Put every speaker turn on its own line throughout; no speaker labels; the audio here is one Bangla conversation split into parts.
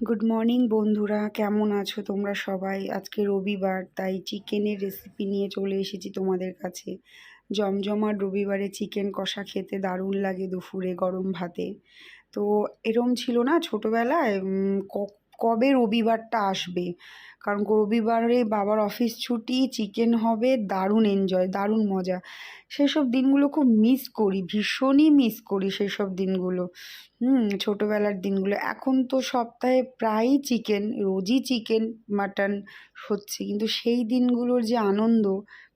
গুড মর্নিং বন্ধুরা, কেমন আছো তোমরা সবাই? আজকে রবিবার, তাই চিকেনের রেসিপি নিয়ে চলে এসেছি তোমাদের কাছে। জমজমাট রবিবারে চিকেন কষা খেতে দারুণ লাগে দুপুরে গরম ভাতে। তো এরম ছিল না ছোটোবেলায়, কবে রবিবারটা আসবে, কারণ রবিবারে বাবার অফিস ছুটি, চিকেন হবে, দারুণ এনজয়, দারুণ মজা। সেসব দিনগুলো খুব মিস করি, ভীষণই মিস করি সেসব দিনগুলো। ছোটোবেলার দিনগুলো। এখন তো সপ্তাহে প্রায়ই চিকেন, রোজই চিকেন মাটন হচ্ছে, কিন্তু সেই দিনগুলোর যে আনন্দ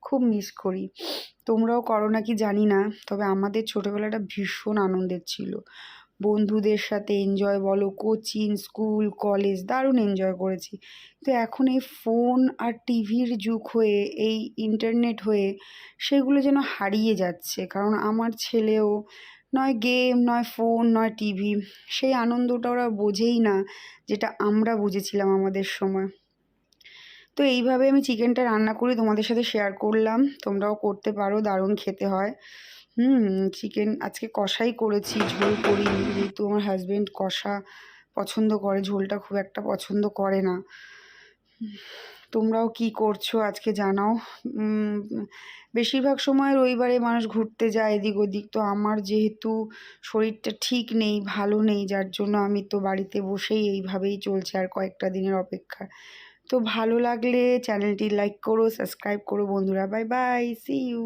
খুব মিস করি। তোমরাও করো নাকি জানি না, তবে আমাদের ছোটোবেলাটা ভীষণ আনন্দের ছিল। বন্ধুদের সাথে এনজয় বলো, কোচিং, স্কুল, কলেজ, দারুণ এনজয় করেছি। তো এখন এই ফোন আর টিভির যুগ হয়ে, এই ইন্টারনেট হয়ে সেগুলো যেন হারিয়ে যাচ্ছে। কারণ আমার ছেলেও নয় গেম, নয় ফোন, নয় টিভি, সেই আনন্দটা ওরা বোঝেই না যেটা আমরা বুঝেছিলাম আমাদের সময়। তো এইভাবে আমি চিকেনটা রান্না করি, তোমাদের সাথে শেয়ার করলাম, তোমরাও করতে পারো, দারুণ খেতে হয়। চিকেন আজকে কষাই করেছি, ঝোল করিনি, যেহেতু আমার হাজবেন্ড কষা পছন্দ করে, ঝোলটা খুব একটা পছন্দ করে না। তোমরাও কি করছো আজকে জানাও। বেশিরভাগ সময় রবিবারে মানুষ ঘুরতে যায় এদিক ওদিক, তো আমার যেহেতু শরীরটা ঠিক নেই, ভালো নেই, যার জন্য আমি তো বাড়িতে বসেই এইভাবেই চলছে আর কয়েকটা দিনের অপেক্ষা। তো ভালো লাগলে চ্যানেলটি লাইক করো, সাবস্ক্রাইব করো বন্ধুরা। Bye bye, see you.